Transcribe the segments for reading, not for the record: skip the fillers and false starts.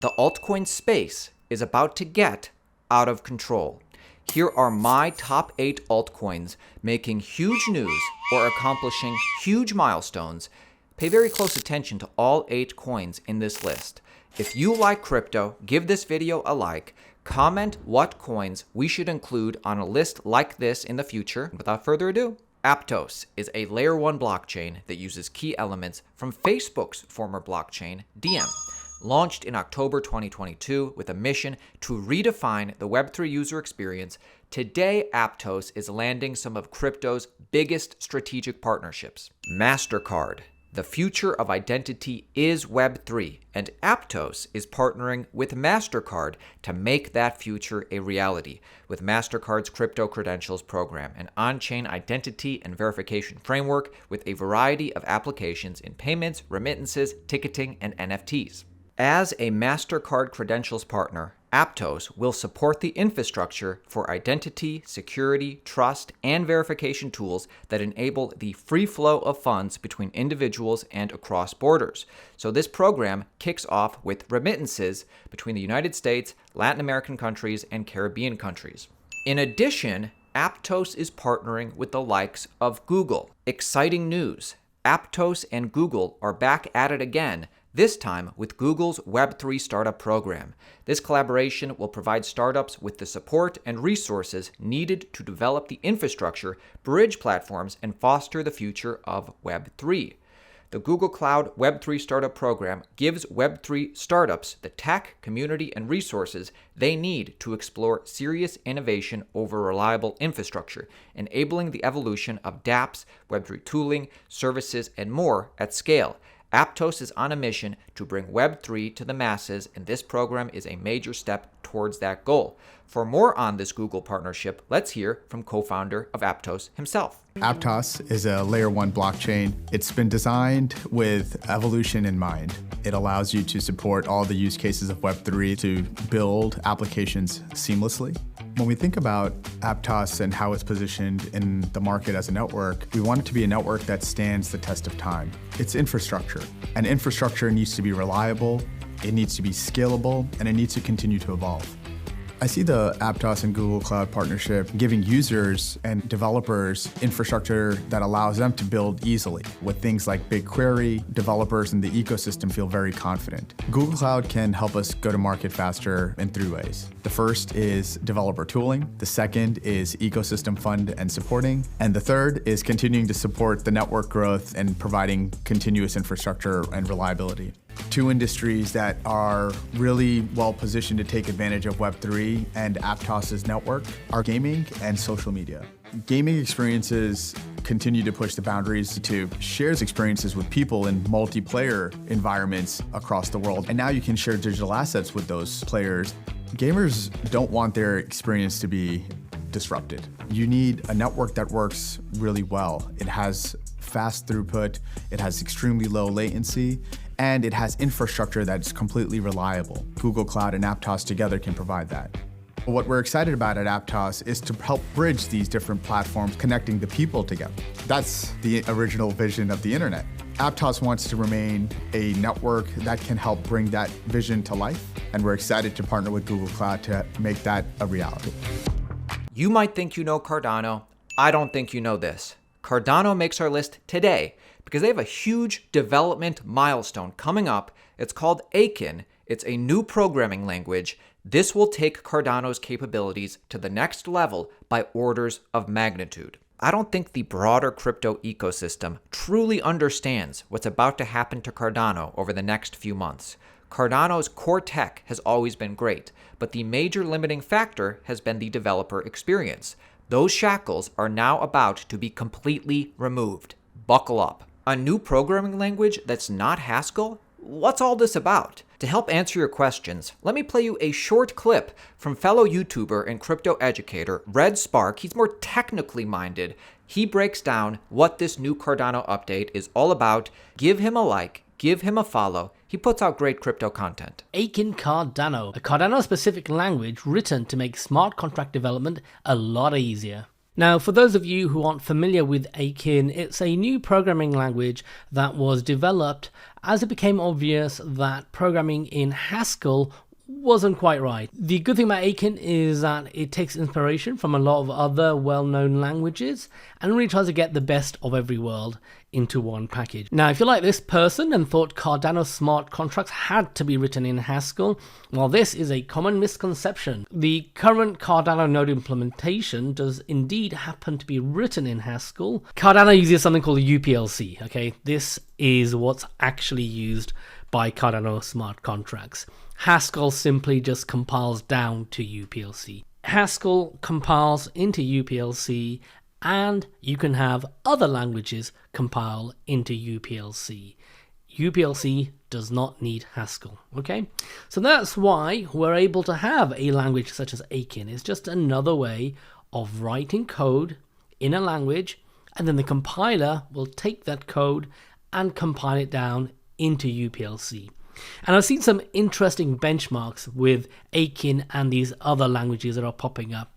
The altcoin space is about to get out of control. Here are my top 8 altcoins making huge news or accomplishing huge milestones. Pay very close attention to all 8 coins in this list. If you like crypto, give this video a like. Comment what coins we should include on a list like this in the future. Without further ado, Aptos is a layer 1 blockchain that uses key elements from Facebook's former blockchain, Diem. Launched in October 2022 with a mission to redefine the Web3 user experience, today Aptos is landing some of crypto's biggest strategic partnerships. MasterCard. The future of identity is Web3, and Aptos is partnering with MasterCard to make that future a reality with MasterCard's Crypto Credentials program, an on-chain identity and verification framework with a variety of applications in payments, remittances, ticketing, and NFTs. As a MasterCard Credentials partner, Aptos will support the infrastructure for identity, security, trust, and verification tools that enable the free flow of funds between individuals and across borders. So this program kicks off with remittances between the United States, Latin American countries, and Caribbean countries. In addition, Aptos is partnering with the likes of Google. Exciting news! Aptos and Google are back at it again, this time with Google's Web3 Startup Program. This collaboration will provide startups with the support and resources needed to develop the infrastructure, bridge platforms, and foster the future of Web3. The Google Cloud Web3 Startup Program gives Web3 startups the tech, community, and resources they need to explore serious innovation over reliable infrastructure, enabling the evolution of dApps, Web3 tooling, services, and more at scale. Aptos is on a mission to bring Web3 to the masses, and this program is a major step towards that goal. For more on this Google partnership, let's hear from co-founder of Aptos himself. Aptos is a layer 1 blockchain. It's been designed with evolution in mind. It allows you to support all the use cases of Web3 to build applications seamlessly. When we think about Aptos and how it's positioned in the market as a network, we want it to be a network that stands the test of time. It's infrastructure, and infrastructure needs to be reliable, it needs to be scalable, and it needs to continue to evolve. I see the Aptos and Google Cloud partnership giving users and developers infrastructure that allows them to build easily. With things like BigQuery, developers in the ecosystem feel very confident. Google Cloud can help us go to market faster in 3 ways. The first is developer tooling, the second is ecosystem fund and supporting, and the third is continuing to support the network growth and providing continuous infrastructure and reliability. 2 industries that are really well positioned to take advantage of Web3 and Aptos' network are gaming and social media. Gaming experiences continue to push the boundaries to share experiences with people in multiplayer environments across the world. And now you can share digital assets with those players. Gamers don't want their experience to be disrupted. You need a network that works really well. It has fast throughput, it has extremely low latency, and it has infrastructure that's completely reliable. Google Cloud and Aptos together can provide that. What we're excited about at Aptos is to help bridge these different platforms, connecting the people together. That's the original vision of the internet. Aptos wants to remain a network that can help bring that vision to life, and we're excited to partner with Google Cloud to make that a reality. You might think you know Cardano. I don't think you know this. Cardano makes our list today because they have a huge development milestone coming up. It's called Aiken. It's a new programming language. This will take Cardano's capabilities to the next level by orders of magnitude. I don't think the broader crypto ecosystem truly understands what's about to happen to Cardano over the next few months. Cardano's core tech has always been great, but the major limiting factor has been the developer experience. Those shackles are now about to be completely removed. Buckle up. A new programming language that's not Haskell? What's all this about? To help answer your questions, let me play you a short clip from fellow YouTuber and crypto educator Red Spark. He's more technically minded. He breaks down what this new Cardano update is all about. Give him a like, give him a follow. He puts out great crypto content. Aiken Cardano, a Cardano-specific language written to make smart contract development a lot easier. Now, for those of you who aren't familiar with Aiken, it's a new programming language that was developed as it became obvious that programming in Haskell wasn't quite right. The good thing about Aiken is that it takes inspiration from a lot of other well-known languages and really tries to get the best of every world into one package. Now, if you're like this person and thought Cardano smart contracts had to be written in Haskell, well, this is a common misconception. The current Cardano node implementation does indeed happen to be written in Haskell. Cardano uses something called a UPLC, okay? This is what's actually used by Cardano smart contracts. Haskell simply just compiles down to UPLC. Haskell compiles into UPLC, and you can have other languages compile into UPLC. UPLC does not need Haskell, okay? So that's why we're able to have a language such as Aiken. It's just another way of writing code in a language, and then the compiler will take that code and compile it down into UPLC. And I've seen some interesting benchmarks with Aiken and these other languages that are popping up,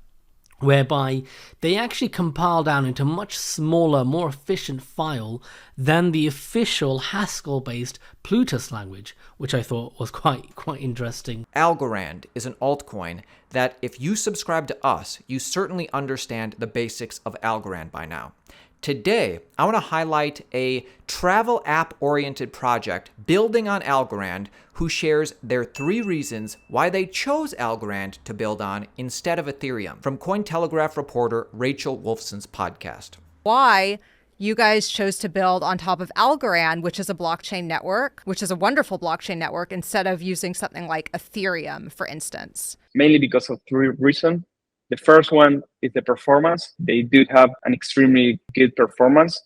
whereby they actually compile down into a much smaller, more efficient file than the official Haskell-based Plutus language, which I thought was quite interesting. Algorand is an altcoin that, if you subscribe to us, you certainly understand the basics of Algorand by now. Today, I want to highlight a travel app-oriented project building on Algorand who shares their 3 reasons why they chose Algorand to build on instead of Ethereum, from Cointelegraph reporter Rachel Wolfson's podcast. Why you guys chose to build on top of Algorand, which is a blockchain network, which is a wonderful blockchain network, instead of using something like Ethereum, for instance? Mainly because of 3 reasons. The first one is the performance. They do have an extremely good performance.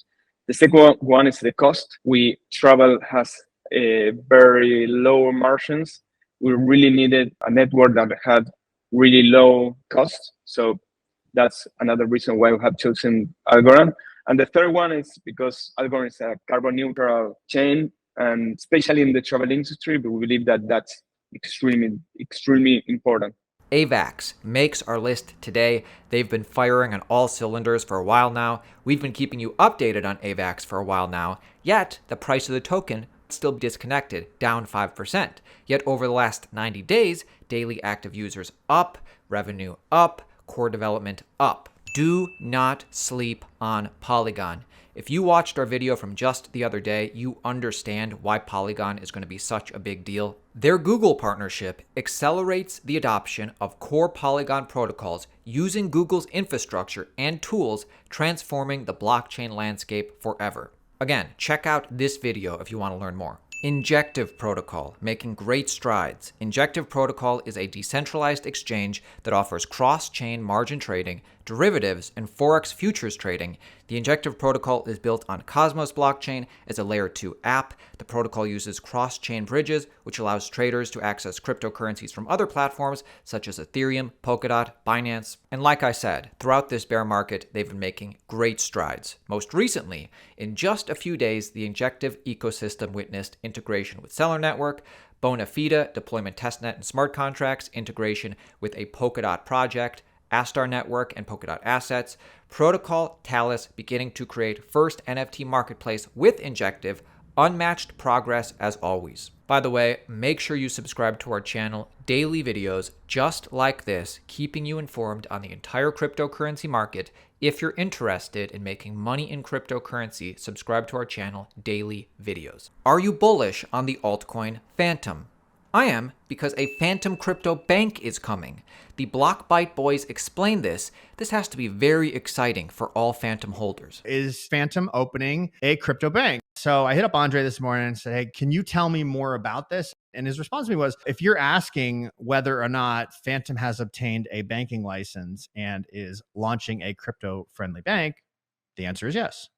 The second one is the cost. Travel has a very low margins. We really needed a network that had really low cost. So that's another reason why we have chosen Algorand. And the third one is because Algorand is a carbon neutral chain, and especially in the travel industry, we believe that that's extremely important. AVAX makes our list today. They've been firing on all cylinders for a while now. We've been keeping you updated on AVAX for a while now, yet the price of the token still disconnected, down 5%. Yet over the last 90 days, daily active users up, revenue up, core development up. Do not sleep on Polygon. If you watched our video from just the other day, you understand why Polygon is going to be such a big deal. Their Google partnership accelerates the adoption of core Polygon protocols using Google's infrastructure and tools, transforming the blockchain landscape forever. Again, check out this video if you want to learn more. Injective Protocol, making great strides. Injective Protocol is a decentralized exchange that offers cross-chain margin trading, derivatives, and Forex futures trading. The Injective Protocol is built on Cosmos blockchain as a layer 2 app. The protocol uses cross-chain bridges, which allows traders to access cryptocurrencies from other platforms such as Ethereum, Polkadot, Binance. And like I said, throughout this bear market, they've been making great strides. Most recently, in just a few days, the Injective ecosystem witnessed integration with Seller Network, Bonafide, deployment testnet and smart contracts, integration with a Polkadot project, Astar Network and Polkadot assets, Protocol Talus beginning to create first NFT marketplace with Injective, unmatched progress as always. By the way, make sure you subscribe to our channel. Daily videos just like this, keeping you informed on the entire cryptocurrency market. If you're interested in making money in cryptocurrency, subscribe to our channel, Daily Videos. Are you bullish on the altcoin Phantom? I am, because a Phantom crypto bank is coming. The Blockbyte boys explain this. This has to be very exciting for all Phantom holders. Is Phantom opening a crypto bank? So I hit up Andre this morning and said, hey, can you tell me more about this? And his response to me was, if you're asking whether or not Phantom has obtained a banking license and is launching a crypto-friendly bank, the answer is yes.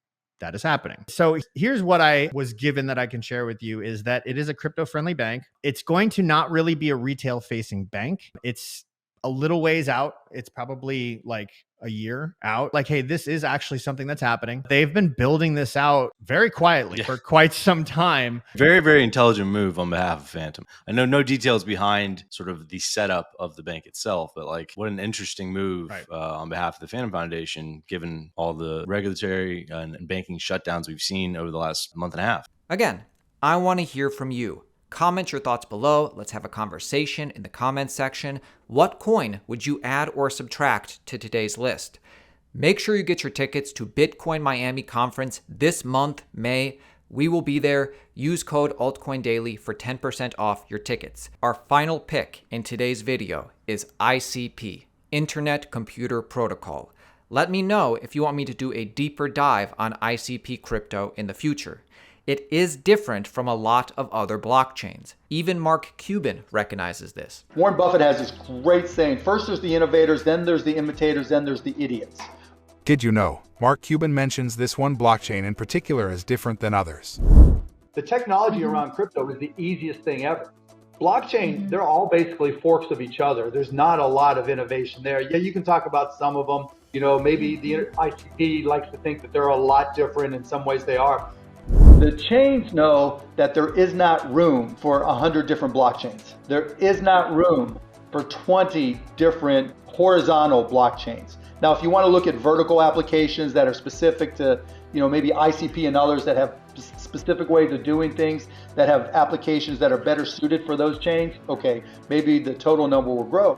That is happening. So here's what I was given that I can share with you is that it is a crypto-friendly bank. It's going to not really be a retail-facing bank. It's a little ways out. It's probably like a year out. Like, hey, this is actually something that's happening. They've been building this out very quietly for quite some time. Very, very intelligent move on behalf of Phantom. I know no details behind sort of the setup of the bank itself, but like what an interesting move on behalf of the Phantom Foundation, given all the regulatory and banking shutdowns we've seen over the last month and a half. Again, I want to hear from you. Comment your thoughts below. Let's have a conversation in the comments section. What coin would you add or subtract to today's list? Make sure you get your tickets to Bitcoin Miami Conference this month, May. We will be there. Use code Altcoin Daily for 10% off your tickets. Our final pick in today's video is ICP, Internet Computer Protocol. Let me know if you want me to do a deeper dive on ICP crypto in the future. It is different from a lot of other blockchains. Even Mark Cuban recognizes this. Warren Buffett has this great saying, first there's the innovators, then there's the imitators, then there's the idiots. Did you know? Mark Cuban mentions this one blockchain in particular as different than others. The technology around crypto is the easiest thing ever. Blockchain, they're all basically forks of each other. There's not a lot of innovation there. Yeah, you can talk about some of them. You know, maybe the ICP likes to think that they're a lot different. In some ways they are. The chains know that there is not room for 100 different blockchains. There is not room for 20 different horizontal blockchains. Now, if you want to look at vertical applications that are specific to, you know, maybe ICP and others that have specific ways of doing things, that have applications that are better suited for those chains, okay, maybe the total number will grow.